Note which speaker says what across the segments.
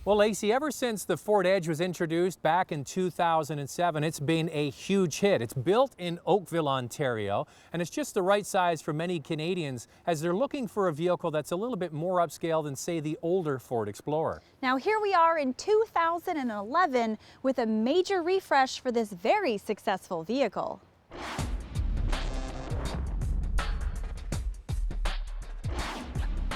Speaker 1: Well, Lacey, ever since the Ford Edge was introduced back in 2007, it's been a huge hit. It's built in Oakville, Ontario, and it's just the right size for many Canadians as they're looking for a vehicle that's a little bit more upscale than, say, the older Ford Explorer.
Speaker 2: Now here we are in 2011 with a major refresh for this very successful vehicle.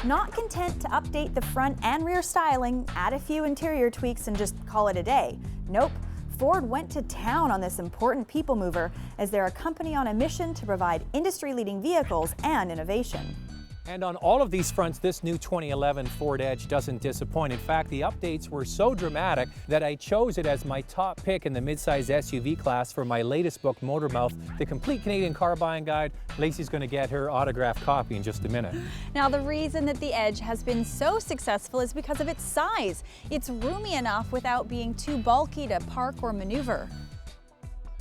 Speaker 2: Not content to update the front and rear styling, add a few interior tweaks and just call it a day. Nope, Ford went to town on this important people mover as they're a company on a mission to provide industry-leading vehicles and innovation.
Speaker 1: And on all of these fronts, this new 2011 Ford Edge doesn't disappoint. In fact, the updates were so dramatic that I chose it as my top pick in the midsize SUV class for my latest book, Motormouth, The Complete Canadian Car Buying Guide. Lacey's going to get her autographed copy in just a minute.
Speaker 2: Now, the reason that the Edge has been so successful is because of its size. It's roomy enough without being too bulky to park or maneuver.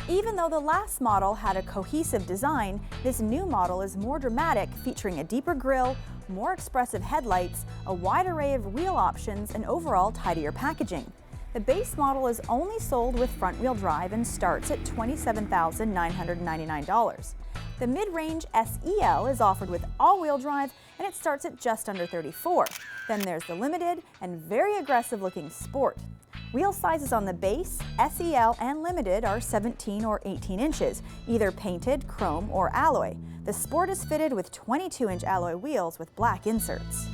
Speaker 2: Even though the last model had a cohesive design, this new model is more dramatic, featuring a deeper grille, more expressive headlights, a wide array of wheel options, and overall tidier packaging. The base model is only sold with front-wheel drive and starts at $27,999. The mid-range SEL is offered with all-wheel drive, and it starts at just under $34,000. Then there's the limited and very aggressive-looking Sport. Wheel sizes on the base, SEL, and Limited are 17 or 18 inches, either painted, chrome, or alloy. The Sport is fitted with 22-inch alloy wheels with black inserts.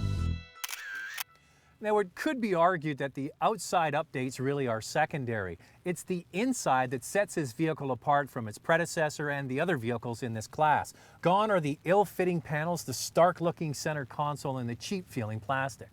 Speaker 1: Now, it could be argued that the outside updates really are secondary. It's the inside that sets this vehicle apart from its predecessor and the other vehicles in this class. Gone are the ill-fitting panels, the stark-looking center console, and the cheap-feeling plastic.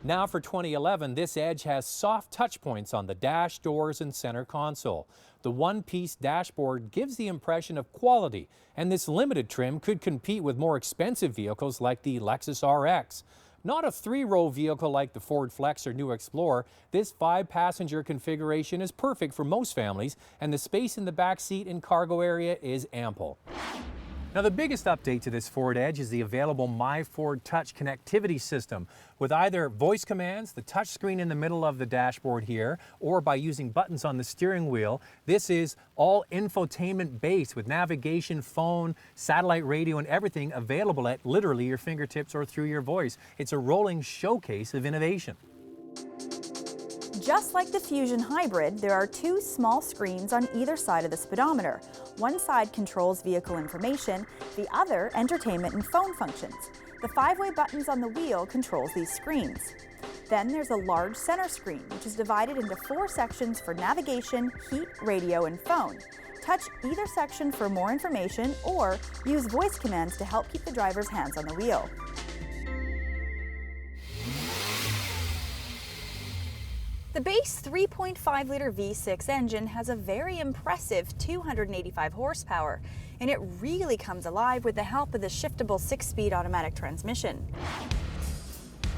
Speaker 1: Now for 2011, this Edge has soft touch points on the dash, doors, and center console. The one-piece dashboard gives the impression of quality, and this limited trim could compete with more expensive vehicles like the Lexus RX. Not a three-row vehicle like the Ford Flex or new Explorer, this 5-passenger configuration is perfect for most families, and the space in the back seat and cargo area is ample. Now, the biggest update to this Ford Edge is the available My Ford Touch connectivity system. With either voice commands, the touch screen in the middle of the dashboard here, or by using buttons on the steering wheel, this is all infotainment based with navigation, phone, satellite radio, and everything available at literally your fingertips or through your voice. It's a rolling showcase of innovation.
Speaker 2: Just like the Fusion Hybrid, there are two small screens on either side of the speedometer. One side controls vehicle information, the other entertainment and phone functions. The 5-way buttons on the wheel controls these screens. Then there's a large center screen, which is divided into 4 sections for navigation, heat, radio, and phone. Touch either section for more information or use voice commands to help keep the driver's hands on the wheel. The base 3.5-liter V6 engine has a very impressive 285 horsepower, and it really comes alive with the help of the shiftable 6-speed automatic transmission.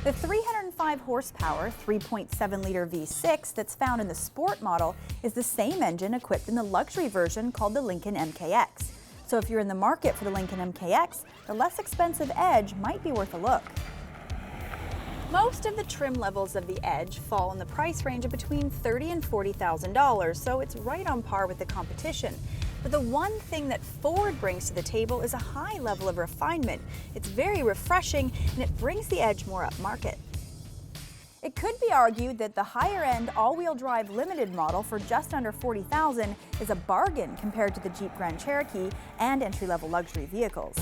Speaker 2: The 305 horsepower 3.7-liter V6 that's found in the Sport model is the same engine equipped in the luxury version called the Lincoln MKX. So if you're in the market for the Lincoln MKX, the less expensive Edge might be worth a look. Most of the trim levels of the Edge fall in the price range of between $30,000 and $40,000, so it's right on par with the competition. But the one thing that Ford brings to the table is a high level of refinement. It's very refreshing, and it brings the Edge more upmarket. It could be argued that the higher-end all-wheel drive limited model for just under $40,000 is a bargain compared to the Jeep Grand Cherokee and entry-level luxury vehicles.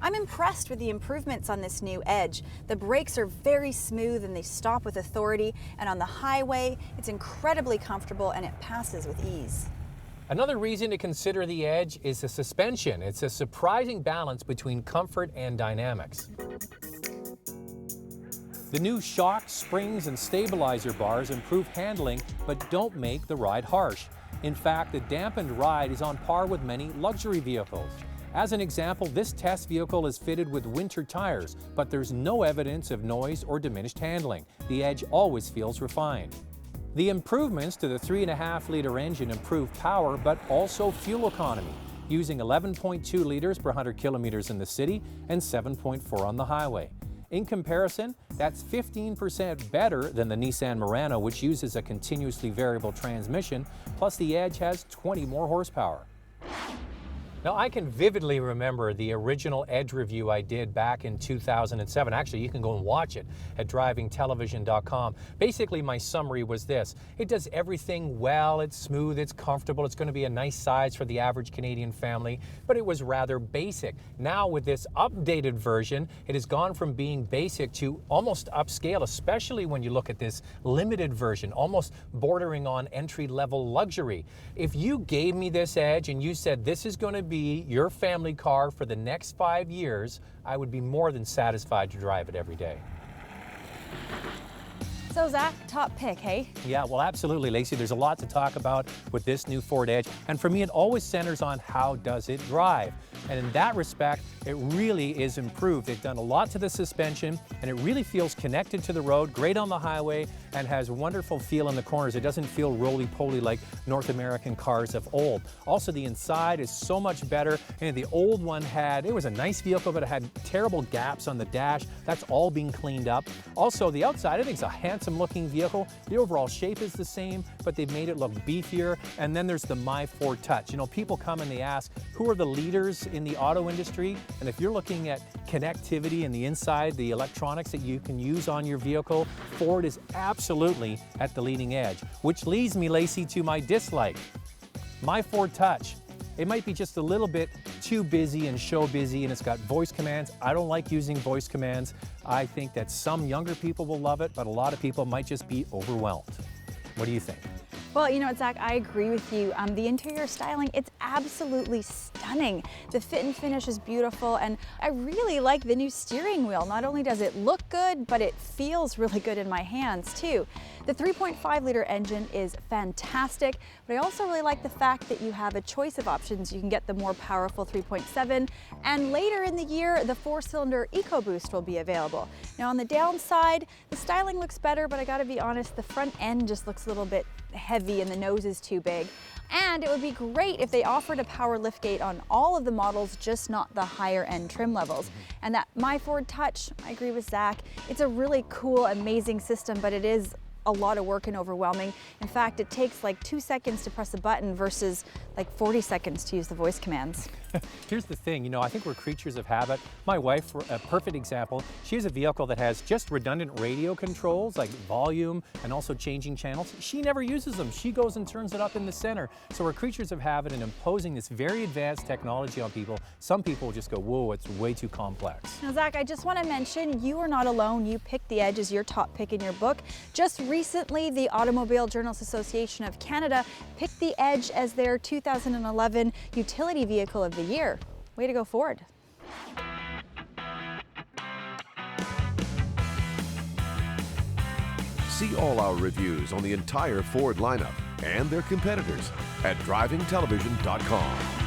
Speaker 2: I'm impressed with the improvements on this new Edge. The brakes are very smooth and they stop with authority, and on the highway, it's incredibly comfortable and it passes with ease.
Speaker 1: Another reason to consider the Edge is the suspension. It's a surprising balance between comfort and dynamics. The new shock, springs, and stabilizer bars improve handling but don't make the ride harsh. In fact, the dampened ride is on par with many luxury vehicles. As an example, this test vehicle is fitted with winter tires, but there's no evidence of noise or diminished handling. The Edge always feels refined. The improvements to the 3.5-liter engine improve power, but also fuel economy, using 11.2 liters per 100 kilometers in the city and 7.4 on the highway. In comparison, that's 15% better than the Nissan Murano, which uses a continuously variable transmission, plus the Edge has 20 more horsepower. Now, I can vividly remember the original Edge review I did back in 2007. Actually, you can go and watch it at drivingtelevision.com. Basically, my summary was this. It does everything well, it's smooth, it's comfortable, it's going to be a nice size for the average Canadian family, but it was rather basic. Now, with this updated version, it has gone from being basic to almost upscale, especially when you look at this limited version, almost bordering on entry-level luxury. If you gave me this Edge and you said this is going to be your family car for the next 5 years, I would be more than satisfied to drive it every day.
Speaker 2: So Zach, top pick, hey?
Speaker 1: Yeah, well, absolutely, Lacey. There's a lot to talk about with this new Ford Edge. And for me, it always centers on how does it drive. And in that respect, it really is improved. They've done a lot to the suspension, and it really feels connected to the road, great on the highway, and has wonderful feel in the corners. It doesn't feel roly-poly like North American cars of old. Also, the inside is so much better. And the old one it was a nice vehicle, but it had terrible gaps on the dash. That's all being cleaned up. Also, the outside, I think it's a handsome looking vehicle. The overall shape is the same, but they've made it look beefier. And then there's the My Ford Touch. You know, people come and they ask, who are the leaders in the auto industry? And if you're looking at connectivity and the inside, the electronics that you can use on your vehicle, Ford is absolutely at the leading edge. Which leads me, Lacey, to my dislike. My Ford Touch. It might be just a little bit too busy and show busy, and it's got voice commands. I don't like using voice commands. I think that some younger people will love it, but a lot of people might just be overwhelmed. What do you think?
Speaker 2: Well, you know what, Zach, I agree with you. The interior styling, it's absolutely stunning. The fit and finish is beautiful, and I really like the new steering wheel. Not only does it look good, but it feels really good in my hands too. The 3.5-liter engine is fantastic, but I also really like the fact that you have a choice of options. You can get the more powerful 3.7, and later in the year, the 4-cylinder EcoBoost will be available. Now on the downside, the styling looks better, but I gotta be honest, the front end just looks a little bit heavy and the nose is too big. And it would be great if they offered a power liftgate on all of the models, just not the higher end trim levels. And that My Ford Touch, I agree with Zach, it's a really cool, amazing system, but it is a lot of work and overwhelming. In fact, it takes like 2 seconds to press a button versus like 40 seconds to use the voice commands.
Speaker 1: Here's the thing, you know, I think we're creatures of habit. My wife, a perfect example, she has a vehicle that has just redundant radio controls like volume and also changing channels. She never uses them. She goes and turns it up in the center. So we're creatures of habit, and imposing this very advanced technology on people, some people will just go, whoa, it's way too complex.
Speaker 2: Now, Zach, I just want to mention you are not alone. You picked the Edge as your top pick in your book. Just recently, the Automobile Journalists Association of Canada picked the Edge as their 2011 Utility Vehicle of the Year. Way to go, Ford.
Speaker 3: See all our reviews on the entire Ford lineup and their competitors at drivingtelevision.com.